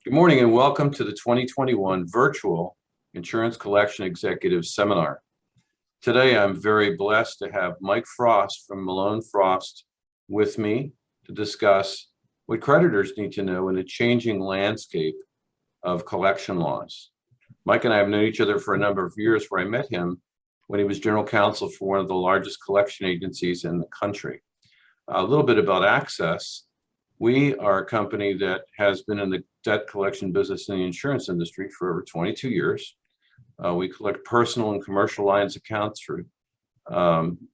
Good morning and welcome to the 2021 Virtual Insurance Collection Executive Seminar. Today, I'm very blessed to have Mike Frost from Malone Frost with me to discuss what creditors need to know in a changing landscape of collection laws. Mike and I have known each other for a number of years, where I met him when he was general counsel for one of the largest collection agencies in the country. A little bit about Access. We are a company that has been in the debt collection business in the insurance industry for over 22 years. We collect personal and commercial lines accounts for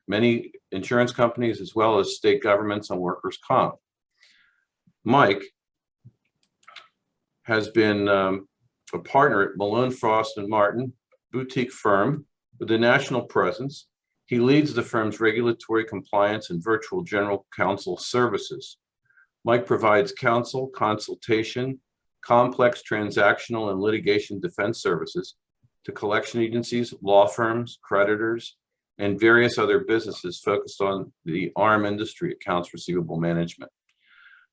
many insurance companies as well as state governments on workers' comp. Mike has been a partner at Malone Frost Martin, boutique firm with a national presence. He leads the firm's regulatory compliance and virtual general counsel services. Mike provides counsel, consultation, complex transactional and litigation defense services to collection agencies, law firms, creditors, and various other businesses focused on the ARM industry, accounts receivable management.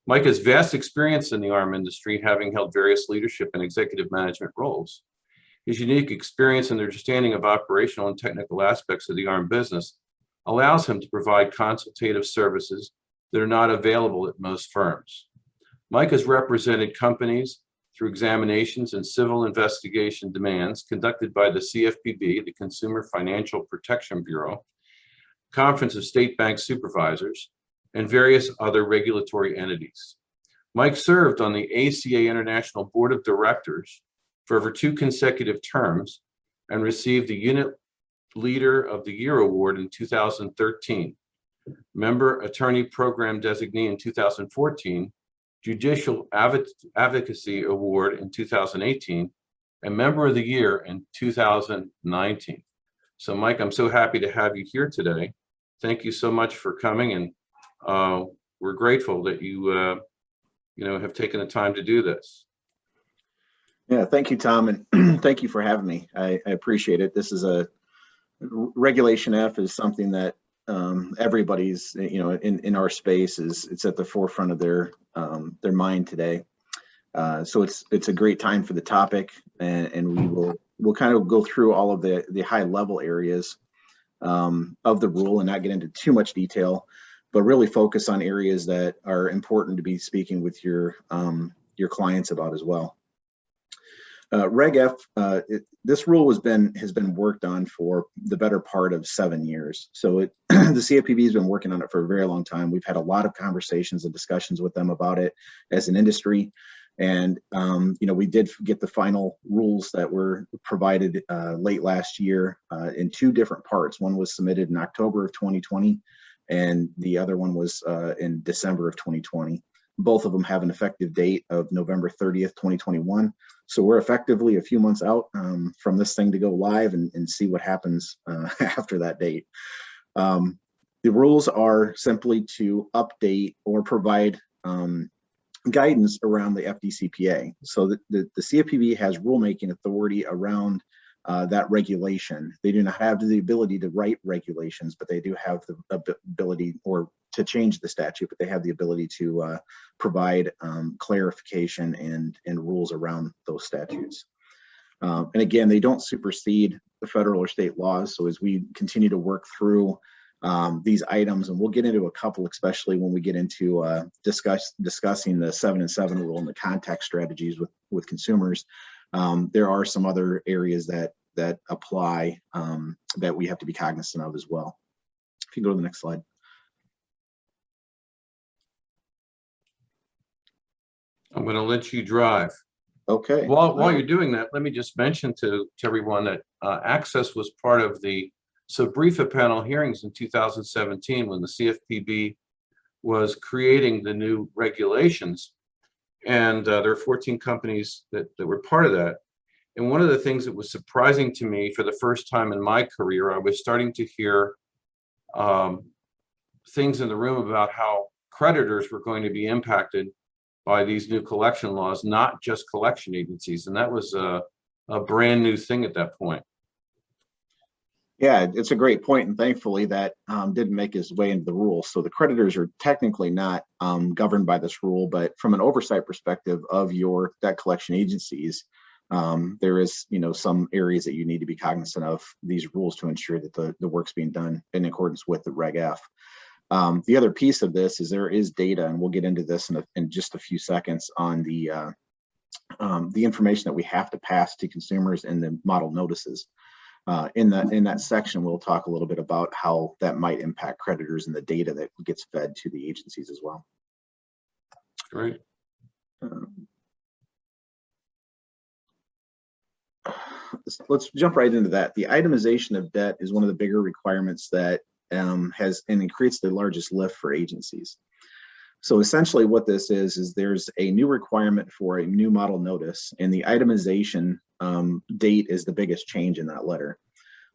Mike has vast experience in the ARM industry, having held various leadership and executive management roles. His unique experience and understanding of operational and technical aspects of the ARM business allows him to provide consultative services that are not available at most firms. Mike has represented companies through examinations and civil investigation demands conducted by the CFPB, the Consumer Financial Protection Bureau, Conference of State Bank Supervisors, and various other regulatory entities. Mike served on the ACA International Board of Directors for over 2 consecutive terms and received the Unit Leader of the Year Award in 2013. Member Attorney Program Designee in 2014, Judicial Advocacy Award in 2018, and Member of the Year in 2019. So Mike, I'm so happy to have you here today. Thank you so much for coming, and we're grateful that you have taken the time to do this. Yeah, thank you, Tom, and thank you for having me. I appreciate it. This is Regulation F is something that everybody's in our space it's at the forefront of their mind today. So it's a great time for the topic, and we'll kind of go through all of the high level areas of the rule and not get into too much detail, but really focus on areas that are important to be speaking with your clients about as well. Reg F, this rule has been worked on for the better part of 7 years. So the CFPB has been working on it for a very long time. We've had a lot of conversations and discussions with them about it as an industry. And, we did get the final rules that were provided late last year in 2 different parts. One was submitted in October of 2020, and the other one was in December of 2020. Both of them have an effective date of November 30th, 2021. So we're effectively a few months out from this thing to go live and see what happens after that date. The rules are simply to update or provide guidance around the FDCPA. So the CFPB has rulemaking authority around that regulation. They do not have the ability to write regulations, but they do have the ability or to change the statute, but they have the ability to provide clarification and rules around those statutes. And again, they don't supersede the federal or state laws. So as we continue to work through these items, and we'll get into a couple, especially when we get into discussing the 7 and 7 rule and the contact strategies with consumers, there are some other areas that apply that we have to be cognizant of as well. If you go to the next slide. I'm going to let you drive. Okay. While you're doing that, let me just mention to everyone that Access was part of the SOBRIFA panel hearings in 2017 when the CFPB was creating the new regulations. And there are 14 companies that were part of that. And one of the things that was surprising to me for the first time in my career, I was starting to hear things in the room about how creditors were going to be impacted by these new collection laws, not just collection agencies. And that was a brand new thing at that point. Yeah, it's a great point, and thankfully that didn't make its way into the rule. So the creditors are technically not governed by this rule, but from an oversight perspective of your debt collection agencies, there is, some areas that you need to be cognizant of these rules to ensure that the work's being done in accordance with the Reg F. The other piece of this is there is data, and we'll get into this in just a few seconds on the information that we have to pass to consumers in the model notices. In that section, we'll talk a little bit about how that might impact creditors and the data that gets fed to the agencies as well. Great. Let's jump right into that. The itemization of debt is one of the bigger requirements that it creates the largest lift for agencies. So essentially what this is there's a new requirement for a new model notice, and the itemization date is the biggest change in that letter.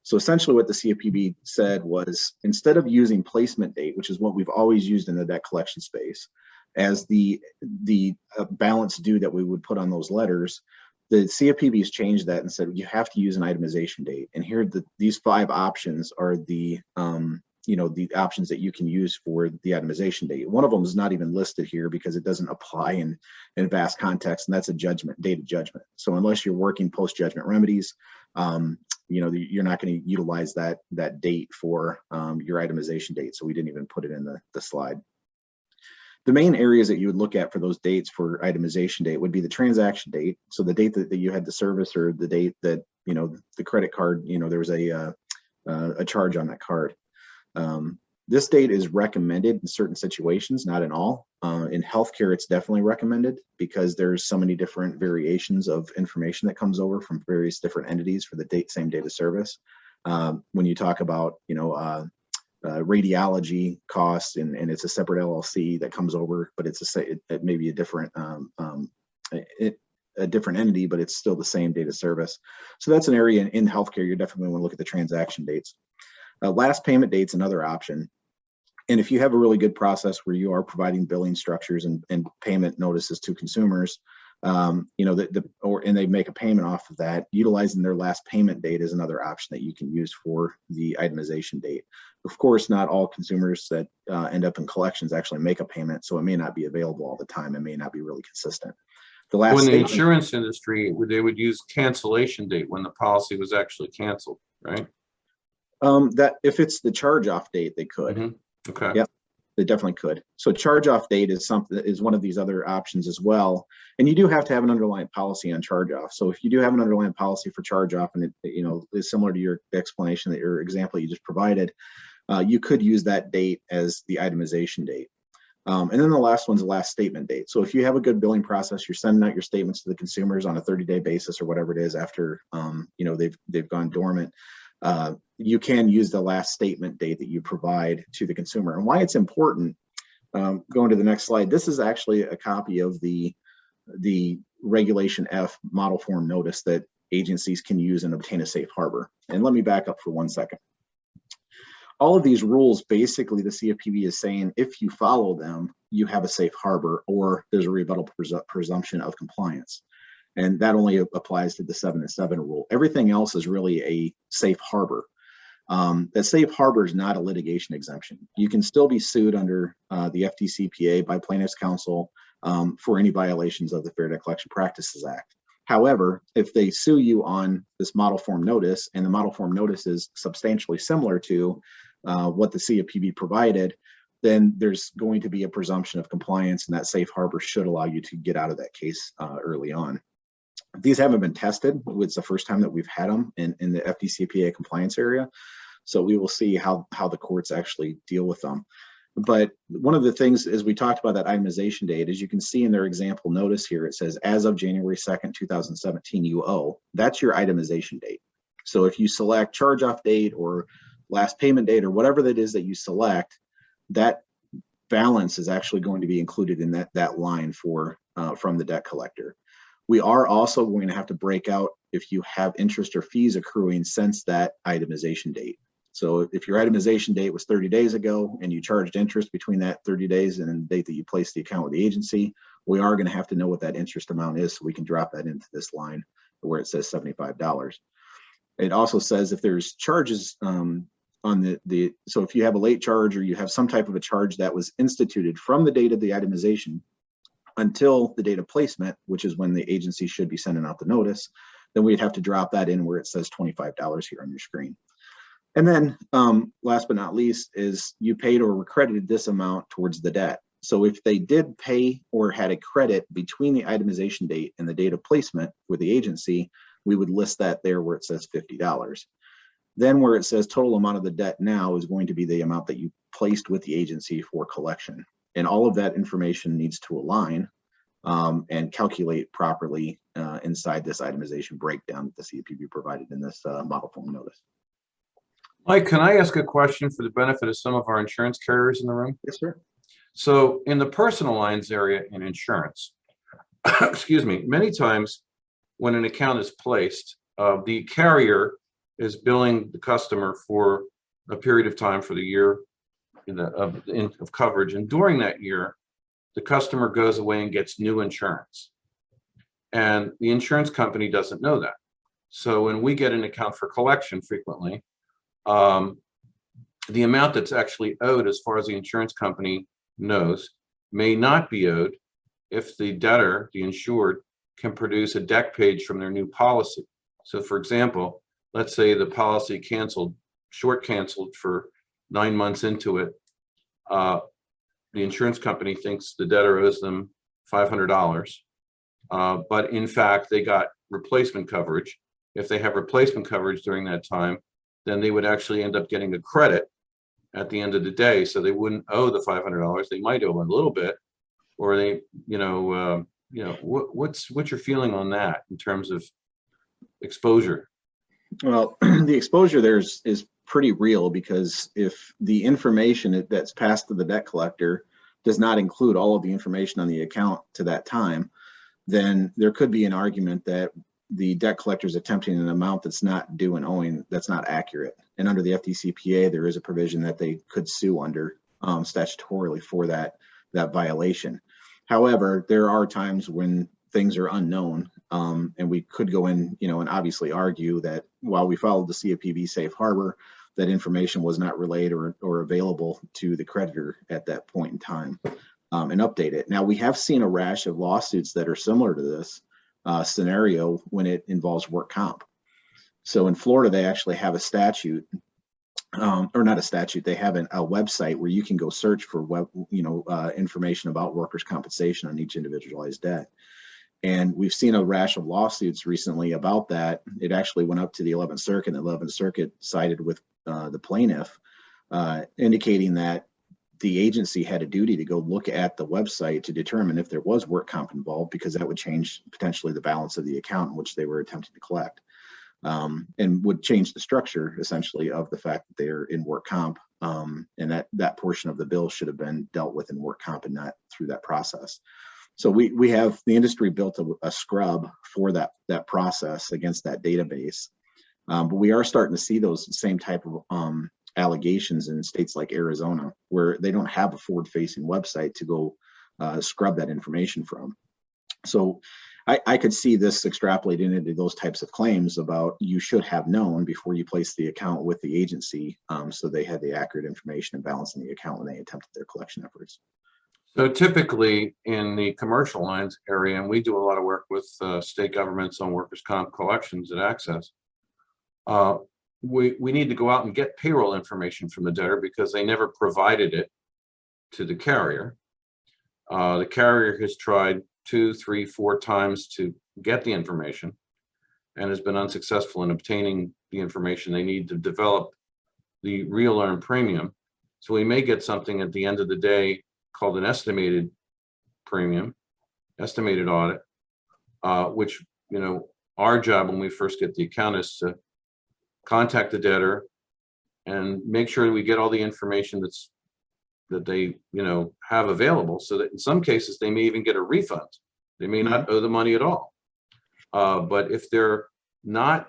So essentially what the CFPB said was, instead of using placement date, which is what we've always used in the debt collection space, as the balance due that we would put on those letters, the CFPB has changed that and said you have to use an itemization date. And here these 5 options are the options that you can use for the itemization date. One of them is not even listed here because it doesn't apply in vast context, and that's a date of judgment. So unless you're working post-judgment remedies, you're not going to utilize that date for your itemization date. So we didn't even put it in the slide. The main areas that you would look at for those dates for itemization date would be the transaction date. So the date that you had the service, or the date that, the credit card, there was a charge on that card. This date is recommended in certain situations, not in all. In healthcare, it's definitely recommended because there's so many different variations of information that comes over from various different entities for the same date of service. When you talk about, radiology costs, and it's a separate LLC that comes over, but it may be a different entity, but it's still the same date of service. So that's an area in healthcare you definitely want to look at the transaction dates. Last payment date's another option. And if you have a really good process where you are providing billing structures and payment notices to consumers, and they make a payment off of that, utilizing their last payment date is another option that you can use for the itemization date. Of course, not all consumers that end up in collections actually make a payment, so it may not be available all the time. It may not be really consistent. The last in the insurance industry, they would use cancellation date when the policy was actually canceled, right? That if it's the charge-off date, they could. Mm-hmm. Okay. Yep, they definitely could. So charge-off date is one of these other options as well. And you do have to have an underlying policy on charge-off. So if you do have an underlying policy for charge-off, and it is similar to your explanation that your example you just provided, you could use that date as the itemization date. And then the last one's the last statement date. So if you have a good billing process, you're sending out your statements to the consumers on a 30-day basis or whatever it is after they've gone dormant. You can use the last statement date that you provide to the consumer. And why it's important, going to the next slide, this is actually a copy of the Regulation F model form notice that agencies can use and obtain a safe harbor. And let me back up for 1 second. All of these rules, basically the CFPB is saying if you follow them, you have a safe harbor, or there's a rebuttal presumption of compliance. And that only applies to the 7 and 7 rule. Everything else is really a safe harbor. The safe harbor is not a litigation exemption. You can still be sued under the FDCPA by plaintiff's counsel for any violations of the Fair Debt Collection Practices Act. However, if they sue you on this model form notice, and the model form notice is substantially similar to what the CFPB provided, then there's going to be a presumption of compliance, and that safe harbor should allow you to get out of that case early on. These haven't been tested. It's the first time that we've had them in the FDCPA compliance area. So we will see how the courts actually deal with them. But one of the things, as we talked about that itemization date, as you can see in their example notice here, it says, as of January 2nd, 2017, you owe. That's your itemization date. So if you select charge-off date or last payment date or whatever that is that you select, that balance is actually going to be included in that line from the debt collector. We are also going to have to break out if you have interest or fees accruing since that itemization date. So if your itemization date was 30 days ago and you charged interest between that 30 days and the date that you placed the account with the agency, we are going to have to know what that interest amount is so we can drop that into this line where it says $75. It also says if there's charges on so if you have a late charge or you have some type of a charge that was instituted from the date of the itemization until the date of placement, which is when the agency should be sending out the notice, then we'd have to drop that in where it says $25 here on your screen. And then last but not least is you paid or were credited this amount towards the debt. So if they did pay or had a credit between the itemization date and the date of placement with the agency, we would list that there where it says $50. Then where it says total amount of the debt now is going to be the amount that you placed with the agency for collection. And all of that information needs to align and calculate properly inside this itemization breakdown that the CFPB provided in this model form notice. Mike, can I ask a question for the benefit of some of our insurance carriers in the room? Yes, sir. So in the personal lines area in insurance, excuse me, many times when an account is placed, the carrier is billing the customer for a period of time for the year of coverage. And during that year, the customer goes away and gets new insurance. And the insurance company doesn't know that. So when we get an account for collection frequently, the amount that's actually owed as far as the insurance company knows may not be owed if the debtor, the insured, can produce a deck page from their new policy. So for example, let's say the policy short canceled for 9 months into it. The insurance company thinks the debtor owes them $500, but in fact, they got replacement coverage. If they have replacement coverage during that time, then they would actually end up getting a credit at the end of the day. So they wouldn't owe the $500. They might owe a little bit, or they, what's your feeling on that in terms of exposure? Well, the exposure there is pretty real, because if the information that's passed to the debt collector does not include all of the information on the account to that time, then there could be an argument that the debt collector is attempting an amount that's not due and owing that's not accurate. And under the FDCPA, there is a provision that they could sue under statutorily for that violation. However, there are times when things are unknown, and we could go in, and obviously argue that while we followed the CFPB safe harbor, that information was not relayed or available to the creditor at that point in time, and update it. Now, we have seen a rash of lawsuits that are similar to this scenario when it involves work comp. So in Florida, they actually have a statute, or not a statute, they have a website where you can go search for information about workers' compensation on each individualized debt. And we've seen a rash of lawsuits recently about that. It actually went up to the 11th Circuit, and the 11th Circuit sided with the plaintiff, indicating that the agency had a duty to go look at the website to determine if there was work comp involved, because that would change potentially the balance of the account in which they were attempting to collect, and would change the structure essentially of the fact that they're in work comp, and that portion of the bill should have been dealt with in work comp and not through that process. So we have the industry built a scrub for that process against that database, but we are starting to see those same type of allegations in states like Arizona, where they don't have a forward-facing website to go scrub that information from. So I could see this extrapolating into those types of claims about you should have known before you place the account with the agency, so they had the accurate information and balance in the account when they attempted their collection efforts. So typically in the commercial lines area, and we do a lot of work with state governments on workers' comp collections at Access, we need to go out and get payroll information from the debtor because they never provided it to the carrier. The carrier has tried 2, 3, 4 times to get the information and has been unsuccessful in obtaining the information they need to develop the real earned premium. So we may get something at the end of the day called an estimated premium, estimated audit, which, our job when we first get the account is to contact the debtor and make sure we get all the information that they, have available, so that in some cases they may even get a refund. They may not owe the money at all. But if they're not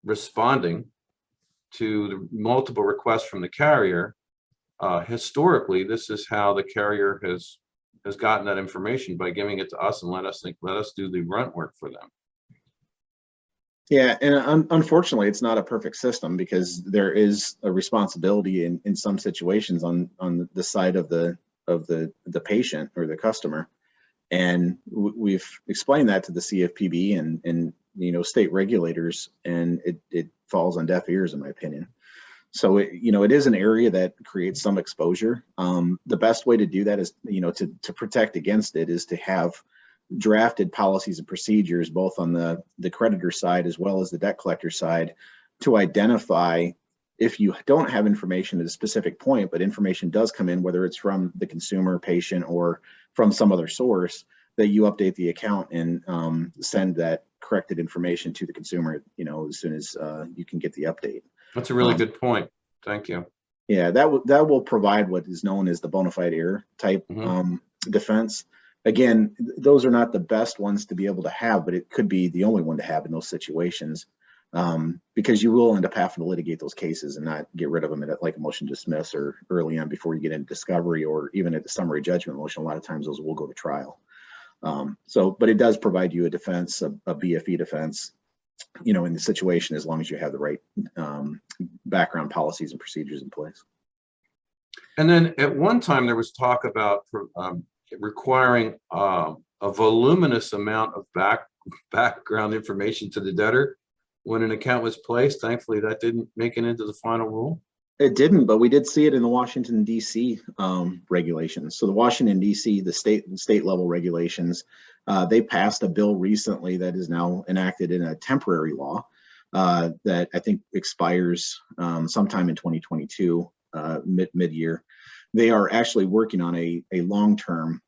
responding to the multiple requests from the carrier, historically, this is how the carrier has gotten that information, by giving it to us and let us do the grunt work for them. Yeah, and unfortunately, it's not a perfect system because there is a responsibility in some situations on the side of the patient or the customer, and we've explained that to the CFPB and state regulators, and it falls on deaf ears, in my opinion. So it is an area that creates some exposure. The best way to do that is to protect against it is to have drafted policies and procedures, both on the creditor side as well as the debt collector side, to identify if you don't have information at a specific point, but information does come in, whether it's from the consumer, patient, or from some other source, that you update the account and send that corrected information to the consumer, as soon as you can get the update. That's a really good point. Thank you. Yeah, that will provide what is known as the bona fide error type defense. Again, those are not the best ones to be able to have, but it could be the only one to have in those situations, because you will end up having to litigate those cases and not get rid of them at like a motion to dismiss or early on before you get into discovery, or even at the summary judgment motion. A lot of times those will go to trial. But it does provide you a defense, a BFE defense, in the situation, as long as you have the right background policies and procedures in place. And then at one time there was talk about requiring a voluminous amount of background information to the debtor when an account was placed. Thankfully, that didn't make it into the final rule. It didn't, but we did see it in the Washington, D.C. Regulations. So the Washington, D.C., the state level regulations, they passed a bill recently that is now enacted in a temporary law that I think expires sometime in 2022, mid-year. They are actually working on a long-term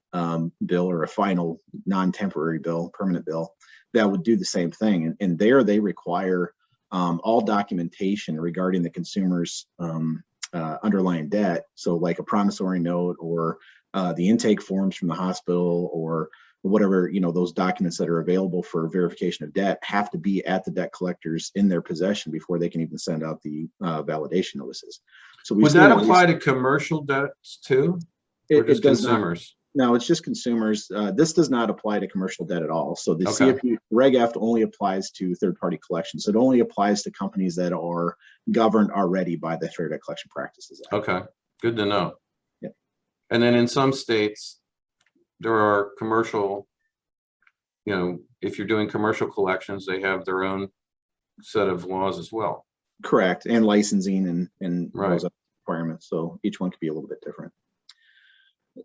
bill, or a final non-temporary bill, permanent bill, that would do the same thing. And there they require all documentation regarding the consumer's underlying debt. So like a promissory note, or the intake forms from the hospital, or whatever, those documents that are available for verification of debt have to be at the debt collectors in their possession before they can even send out the validation notices. So would that apply to commercial debts too, or just consumers? No, it's just consumers. This does not apply to commercial debt at all. So the Okay. CFP Reg F only applies to third-party collections. It only applies to companies that are governed already by the Fair Debt Collection Practices Act. Okay, good to know. Yeah. And then in some states, there are commercial, if you're doing commercial collections, they have their own set of laws as well. Correct, and licensing and Right. those requirements. So each one could be a little bit different.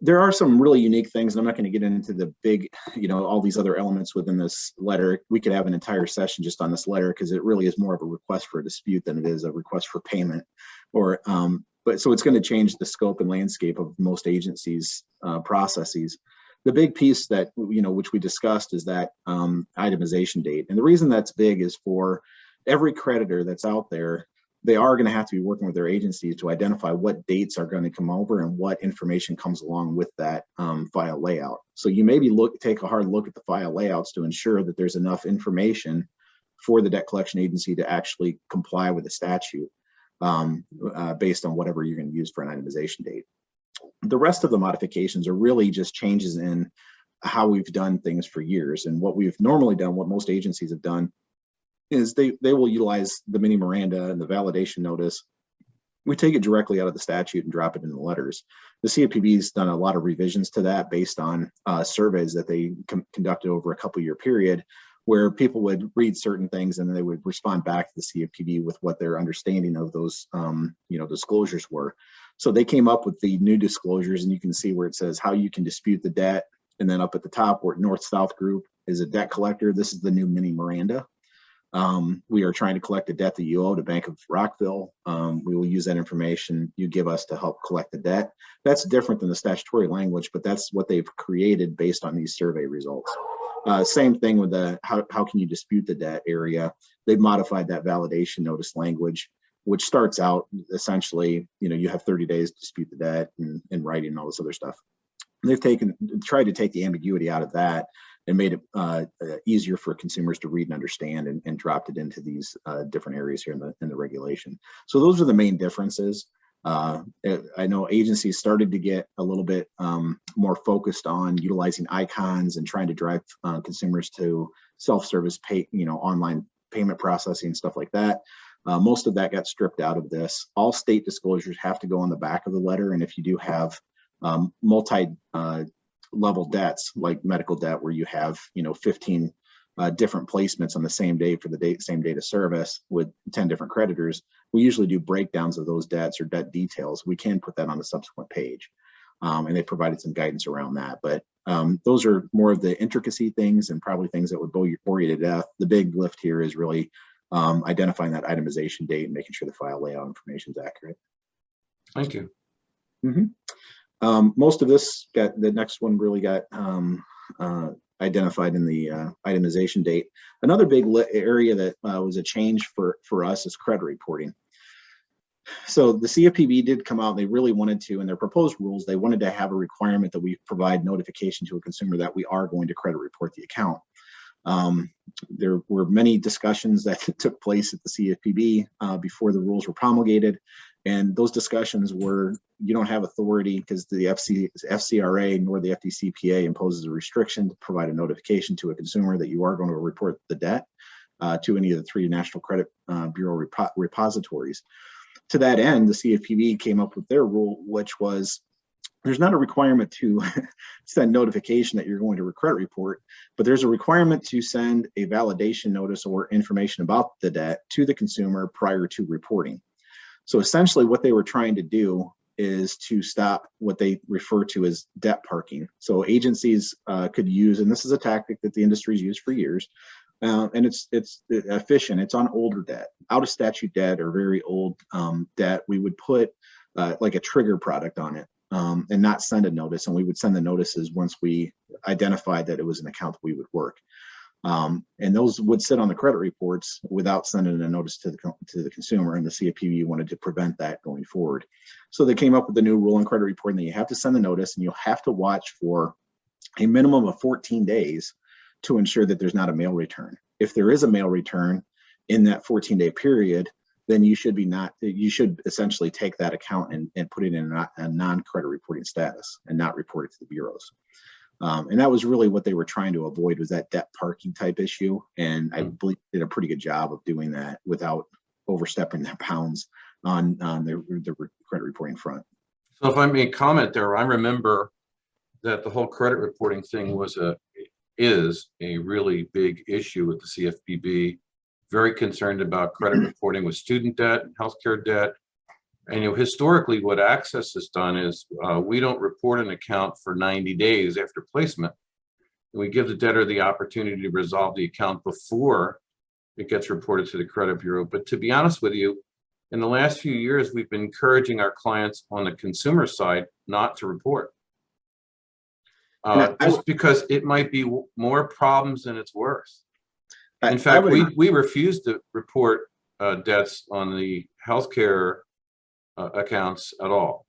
There are some really unique things, and I'm not going to get into the big, all these other elements within this letter. We could have an entire session just on this letter, because it really is more of a request for a dispute than it is a request for payment. But so it's going to change the scope and landscape of most agencies' processes. The big piece that, which we discussed, is that itemization date. And the reason that's big is for every creditor that's out there, they are going to have to be working with their agencies to identify what dates are going to come over and what information comes along with that file layout. So you maybe take a hard look at the file layouts to ensure that there's enough information for the debt collection agency to actually comply with the statute based on whatever you're going to use for an itemization date. The rest of the modifications are really just changes in how we've done things for years. And what we've normally done, what most agencies have done, is they will utilize the mini Miranda and the validation notice. We take it directly out of the statute and drop it in the letters. The CFPB has done a lot of revisions to that based on surveys that they conducted over a couple-year period, where people would read certain things and then they would respond back to the CFPB with what their understanding of those disclosures were. So they came up with the new disclosures, and you can see where it says how you can dispute the debt, and then up at the top where North-South Group is a debt collector. This is the new mini Miranda. We are trying to collect a debt that you owe to Bank of Rockville. We will use that information you give us to help collect the debt. That's different than the statutory language, but that's what they've created based on these survey results. Same thing with the how can you dispute the debt area. They've modified that validation notice language, which starts out essentially, you have 30 days to dispute the debt and writing and all this other stuff. They've tried to take the ambiguity out of that and made it easier for consumers to read and understand, and dropped it into these different areas here in the regulation. So those are the main differences. I know agencies started to get a little bit more focused on utilizing icons and trying to drive consumers to self-service online payment processing, stuff like that. Most of that got stripped out of this. All state disclosures have to go on the back of the letter. And if you do have multi-level debts, like medical debt, where you have, 15 different placements on the same day for the same date of service with 10 different creditors, we usually do breakdowns of those debts or debt details. We can put that on the subsequent page. And they provided some guidance around that. But those are more of the intricacy things and probably things that would bore you to death. The big lift here is really identifying that itemization date and making sure the file layout information is accurate. Thank you. Most of this the next one really got identified in the itemization date. Another big area that was a change for us is credit reporting. So the CFPB did come out, and they really wanted to, in their proposed rules, they wanted to have a requirement that we provide notification to a consumer that we are going to credit report the account. There were many discussions that took place at the CFPB before the rules were promulgated. And those discussions were, you don't have authority because the FCRA nor the FDCPA imposes a restriction to provide a notification to a consumer that you are going to report the debt to any of the 3 National Credit Bureau repositories. To that end, the CFPB came up with their rule, which was there's not a requirement to send notification that you're going to credit report, but there's a requirement to send a validation notice or information about the debt to the consumer prior to reporting. So essentially what they were trying to do is to stop what they refer to as debt parking. So agencies could use, and this is a tactic that the industry's used for years, and it's efficient. It's on older debt, out of statute debt or very old debt. We would put like a trigger product on it and not send a notice. And we would send the notices once we identified that it was an account that we would work. And those would sit on the credit reports without sending a notice to the consumer. And the CFPB wanted to prevent that going forward. So they came up with the new rule on credit reporting that you have to send the notice, and you'll have to watch for a minimum of 14 days to ensure that there's not a mail return. If there is a mail return in that 14-day period, then you should essentially take that account and put it in a non-credit reporting status and not report it to the bureaus. And that was really what they were trying to avoid, was that debt parking type issue. And I believe they did a pretty good job of doing that without overstepping their bounds on their credit reporting front. So if I may comment there, I remember that the whole credit reporting thing is a really big issue with the CFPB. Very concerned about credit reporting with student debt, healthcare debt. And historically, what Access has done is we don't report an account for 90 days after placement. We give the debtor the opportunity to resolve the account before it gets reported to the credit bureau. But to be honest with you, in the last few years, we've been encouraging our clients on the consumer side not to report. Just because it might be more problems than it's worth. In fact, we refuse to report debts on the healthcare accounts at all.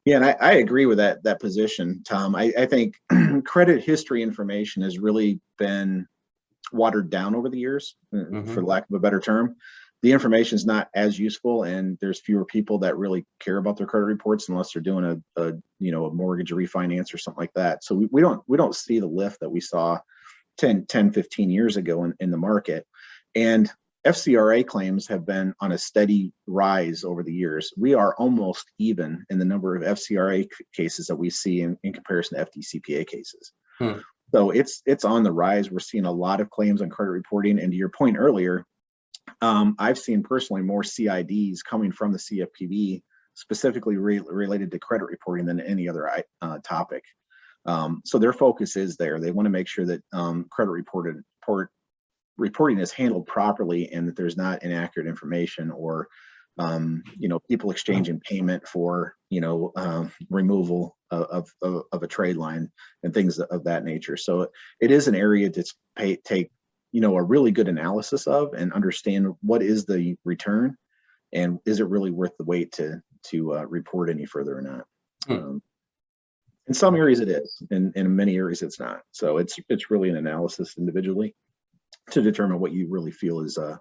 Yeah, and I agree with that position, Tom. I think credit history information has really been watered down over the years, for lack of a better term. The information is not as useful, and there's fewer people that really care about their credit reports unless they're doing a mortgage or refinance or something like that. So we don't see the lift that we saw 10, 15 years ago in the market. And FCRA claims have been on a steady rise over the years. We are almost even in the number of FCRA cases that we see in comparison to FDCPA cases. So it's on the rise. We're seeing a lot of claims on credit reporting. And to your point earlier, I've seen personally more CIDs coming from the CFPB specifically related to credit reporting than any other topic. So their focus is there. They want to make sure that credit reporting is handled properly and that there's not inaccurate information or people exchanging payment for removal of a trade line and things of that nature. So it is an area to take a really good analysis of and understand what is the return and is it really worth the wait to report any further or not. In some areas it is, and in many areas it's not. So it's really an analysis individually to determine what you really feel is the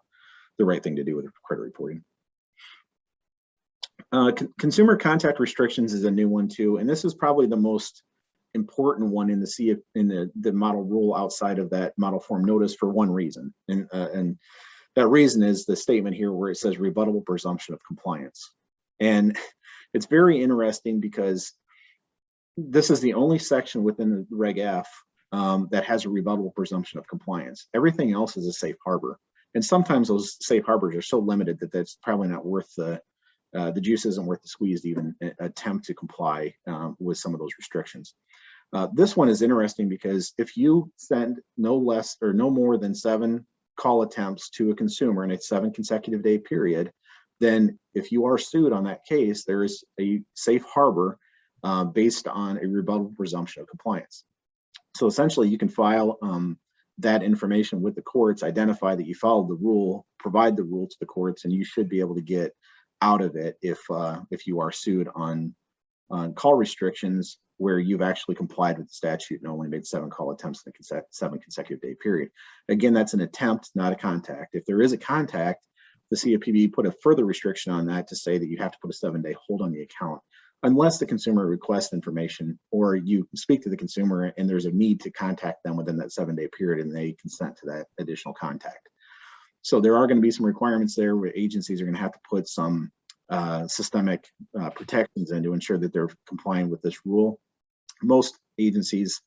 right thing to do with credit reporting. Consumer contact restrictions is a new one too, and this is probably the most important one in the model rule outside of that model form notice for one reason. And that reason is the statement here where it says rebuttable presumption of compliance. And it's very interesting because this is the only section within the Reg F that has a rebuttable presumption of compliance. Everything else is a safe harbor. And sometimes those safe harbors are so limited that that's probably not worth the juice isn't worth the squeeze to even attempt to comply with some of those restrictions. This one is interesting because if you send no less or no more than 7 call attempts to a consumer in a 7 consecutive day period, then if you are sued on that case, there is a safe harbor based on a rebuttable presumption of compliance. So essentially you can file that information with the courts, identify that you followed the rule, provide the rule to the courts, and you should be able to get out of it if you are sued on call restrictions where you've actually complied with the statute and only made 7 call attempts in a 7 consecutive day period. Again, that's an attempt, not a contact. If there is a contact, the CFPB put a further restriction on that to say that you have to put a 7-day hold on the account unless the consumer requests information or you speak to the consumer and there's a need to contact them within that 7-day period and they consent to that additional contact. So there are going to be some requirements there where agencies are going to have to put some systemic protections in to ensure that they're complying with this rule. Most agencies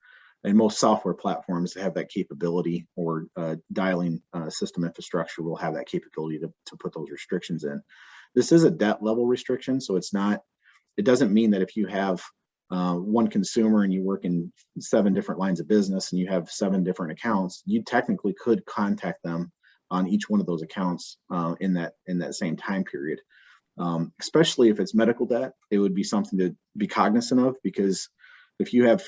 and most software platforms have that capability, or dialing system infrastructure will have that capability to put those restrictions in. This is a debt level restriction, so it doesn't mean that if you have one consumer and you work in 7 different lines of business and you have 7 different accounts, you technically could contact them on each one of those accounts in that same time period. Especially if it's medical debt, it would be something to be cognizant of, because if you have,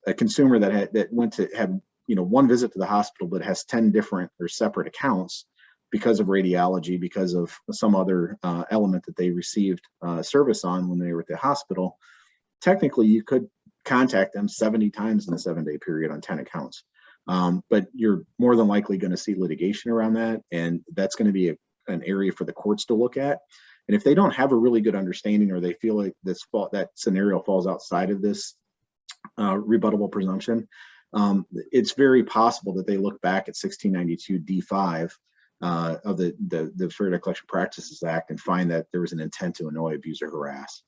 a consumer that went to have, one visit to the hospital but has 10 different or separate accounts because of radiology, because of some other element that they received service on when they were at the hospital, technically you could contact them 70 times in a 7-day period on 10 accounts. But you're more than likely going to see litigation around that, and that's going to be an area for the courts to look at. And if they don't have a really good understanding, or they feel like that scenario falls outside of this rebuttable presumption, it's very possible that they look back at 1692 D5 of the Fair Debt Collection Practices Act and find that there was an intent to annoy, abuse, or harass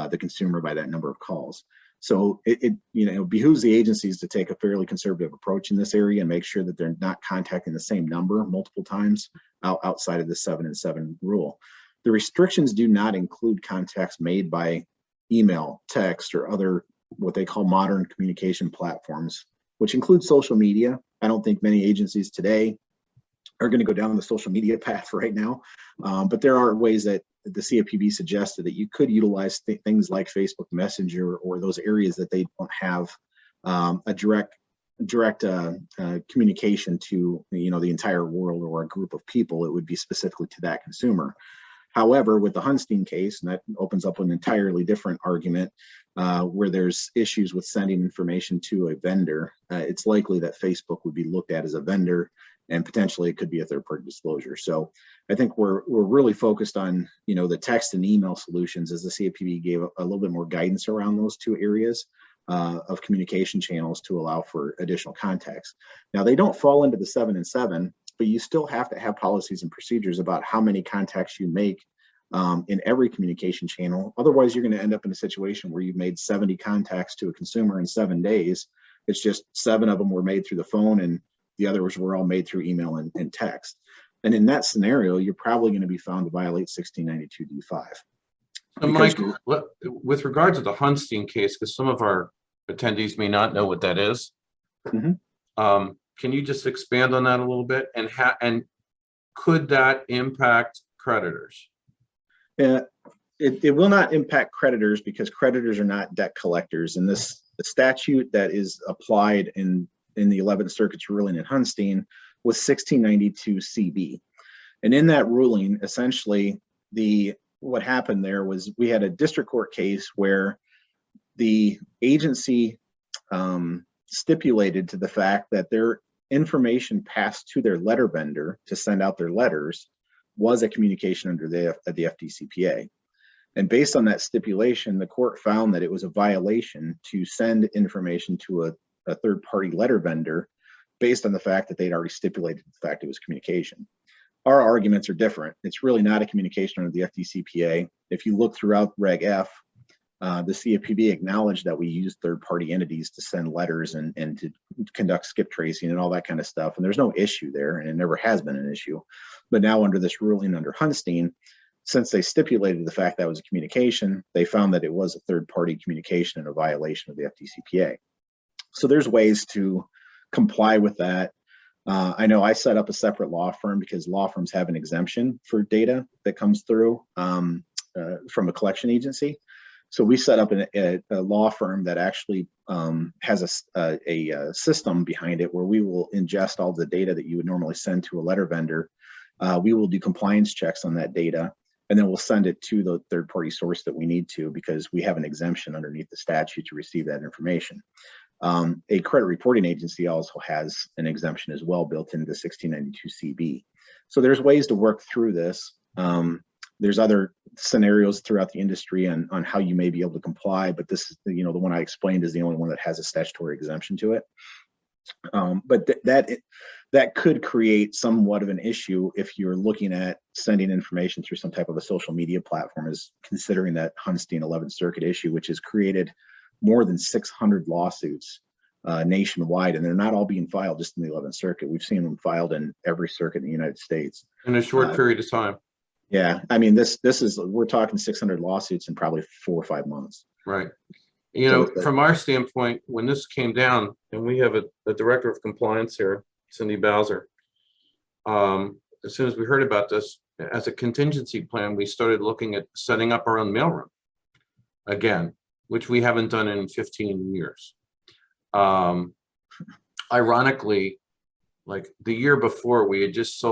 the consumer by that number of calls. So it behooves the agencies to take a fairly conservative approach in this area and make sure that they're not contacting the same number multiple times outside of the 7 and 7 rule. The restrictions do not include contacts made by email, text, or other what they call modern communication platforms, which include social media. I don't think many agencies today are going to go down the social media path right now, but there are ways that the CFPB suggested that you could utilize things like Facebook Messenger or those areas that they don't have a direct communication to the entire world or a group of people. It would be specifically to that consumer. However, with the Hunstein case, and that opens up an entirely different argument where there's issues with sending information to a vendor, it's likely that Facebook would be looked at as a vendor, and potentially it could be a third-party disclosure. So I think we're really focused on the text and email solutions, as the CFPB gave a little bit more guidance around those 2 areas of communication channels to allow for additional contacts. Now, they don't fall into the 7 and 7, but you still have to have policies and procedures about how many contacts you make in every communication channel. Otherwise, you're going to end up in a situation where you've made 70 contacts to a consumer in 7 days. It's just 7 of them were made through the phone and the others were all made through email and text. And in that scenario, you're probably going to be found to violate 1692 D5. So Mike, with regard to the Hunstein case, because some of our attendees may not know what that is, can you just expand on that a little bit? And could that impact creditors? It will not impact creditors, because creditors are not debt collectors. And the statute that is applied in the 11th Circuit's ruling in Hunstein was 1692 CB. And in that ruling, essentially, what happened there was we had a district court case where the agency stipulated to the fact that their information passed to their letter vendor to send out their letters was a communication under the FDCPA. And based on that stipulation, the court found that it was a violation to send information to a third-party letter vendor based on the fact that they'd already stipulated the fact it was communication. Our arguments are different. It's really not a communication under the FDCPA. If you look throughout Reg F, the CFPB acknowledged that we use third-party entities to send letters and to conduct skip tracing and all that kind of stuff. And there's no issue there, and it never has been an issue. But now under this ruling under Hunstein, since they stipulated the fact that was a communication, they found that it was a third-party communication and a violation of the FDCPA. So there's ways to comply with that. I know I set up a separate law firm because law firms have an exemption for data that comes through from a collection agency. So we set up a law firm that actually has a system behind it where we will ingest all the data that you would normally send to a letter vendor. We will do compliance checks on that data, and then we'll send it to the third-party source that we need to, because we have an exemption underneath the statute to receive that information. A credit reporting agency also has an exemption as well built into 1692 CB. So there's ways to work through this. There's other scenarios throughout the industry on how you may be able to comply, but this is the one I explained is the only one that has a statutory exemption to it. But that could create somewhat of an issue if you're looking at sending information through some type of a social media platform, is considering that Hunstein 11th Circuit issue, which has created more than 600 lawsuits nationwide, and they're not all being filed just in the 11th Circuit. We've seen them filed in every circuit in the United States. In a short period of time. Yeah, I mean, we're talking 600 lawsuits in probably 4 or 5 months. Right. From our standpoint, when this came down, and we have a director of compliance here, Cindy Bowser, as soon as we heard about this, as a contingency plan, we started looking at setting up our own mailroom again, which we haven't done in 15 years. Ironically, like the year before, we had just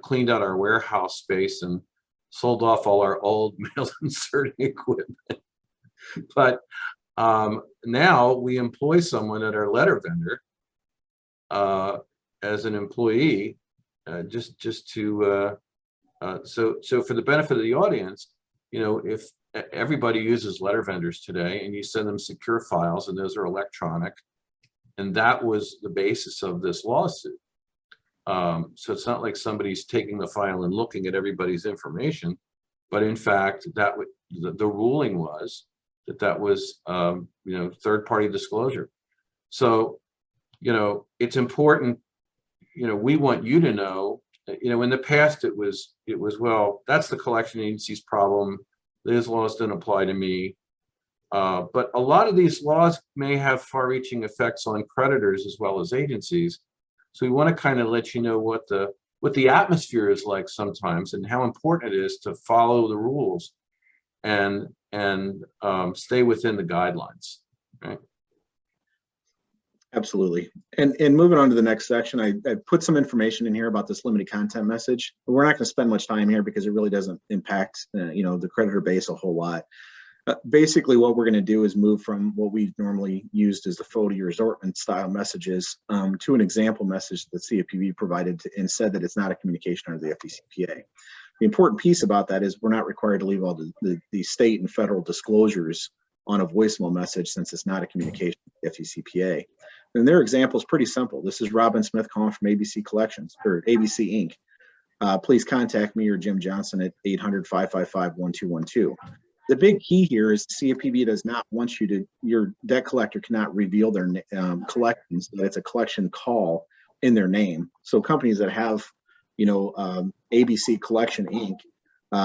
cleaned out our warehouse space and sold off all our old mail inserting equipment. But now we employ someone at our letter vendor as an employee, just to so for the benefit of the audience, if everybody uses letter vendors today, and you send them secure files, and those are electronic, and that was the basis of this lawsuit. So it's not like somebody's taking the file and looking at everybody's information, but in fact, the ruling was that was third-party disclosure. So it's important. We want you to know. In the past, it was well, that's the collection agency's problem. These laws don't apply to me. But a lot of these laws may have far-reaching effects on creditors as well as agencies. So we want to kind of let you know what the atmosphere is like sometimes, and how important it is to follow the rules and stay within the guidelines. Right? Absolutely. And moving on to the next section, I put some information in here about this limited content message. We're not going to spend much time here because it really doesn't impact the creditor base a whole lot. Basically, what we're going to do is move from what we've normally used as the photo assortment style messages to an example message that CFPB provided and said that it's not a communication under the FDCPA. The important piece about that is we're not required to leave all the state and federal disclosures on a voicemail message, since it's not a communication with the FDCPA. And their example is pretty simple. This is Robin Smith calling from ABC Collections, or ABC Inc. Please contact me or Jim Johnson at 800-555-1212. The big key here is CFPB does not want your debt collector cannot reveal their collections, that it's a collection call in their name. So companies that have, ABC Collection Inc.,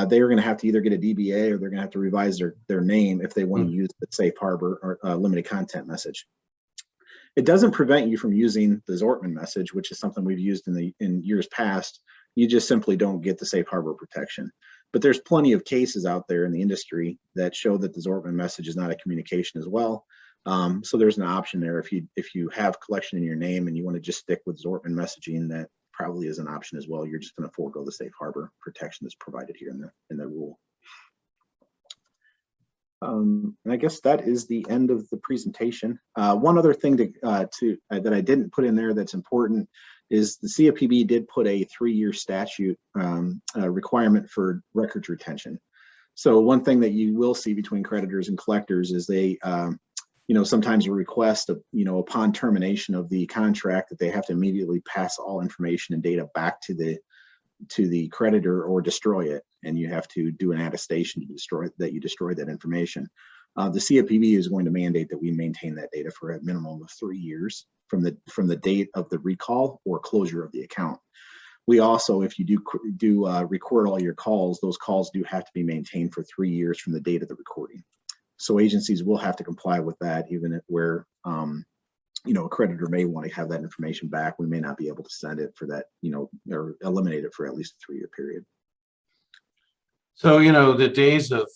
they are going to have to either get a DBA, or they're going to have to revise their name if they want to use the safe harbor or limited content message. It doesn't prevent you from using the Zortman message, which is something we've used in years past. You just simply don't get the safe harbor protection. But there's plenty of cases out there in the industry that show that the Zortman message is not a communication as well. So there's an option there. If you have collection in your name and you want to just stick with Zortman messaging, that probably is an option as well. You're just going to forego the safe harbor protection that's provided here in the rule. And I guess that is the end of the presentation. One other thing that I didn't put in there that's important is the CFPB did put a 3-year statute requirement for records retention. So one thing that you will see between creditors and collectors is they, sometimes request, upon termination of the contract, that they have to immediately pass all information and data back to the creditor or destroy it, and you have to do an attestation to destroy that information. The CFPB is going to mandate that we maintain that data for a minimum of 3 years from the date of the recall or closure of the account. We also, if you do record all your calls, those calls do have to be maintained for 3 years from the date of the recording. So agencies will have to comply with that, even where a creditor may want to have that information back. We may not be able to send it for that, or eliminate it for at least a 3-year period. So, the days of,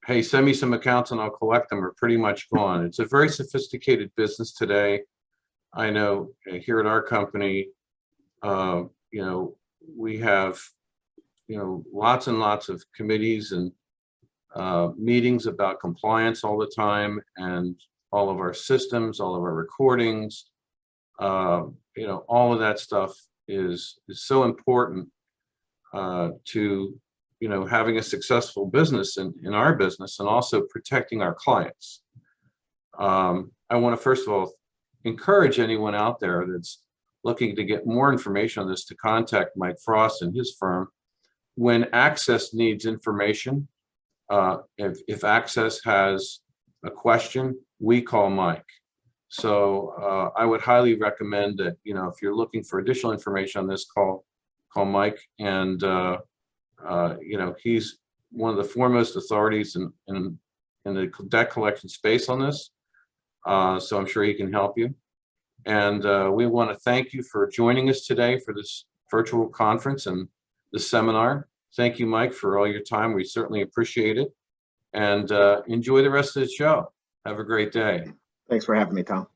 hey, send me some accounts and I'll collect them are pretty much gone. It's a very sophisticated business today. I know here at our company, we have, lots and lots of committees and meetings about compliance all the time, and all of our systems, all of our recordings, all of that stuff is so important to, having a successful business in our business, and also protecting our clients. I want to first of all encourage anyone out there that's looking to get more information on this to contact Mike Frost and his firm. When Access needs information, if Access has a question, we call Mike. So I would highly recommend that, if you're looking for additional information on this, call Mike. And he's one of the foremost authorities in the debt collection space on this. So I'm sure he can help you. And we want to thank you for joining us today for this virtual conference and this seminar. Thank you, Mike, for all your time. We certainly appreciate it. And enjoy the rest of the show. Have a great day. Thanks for having me, Tom.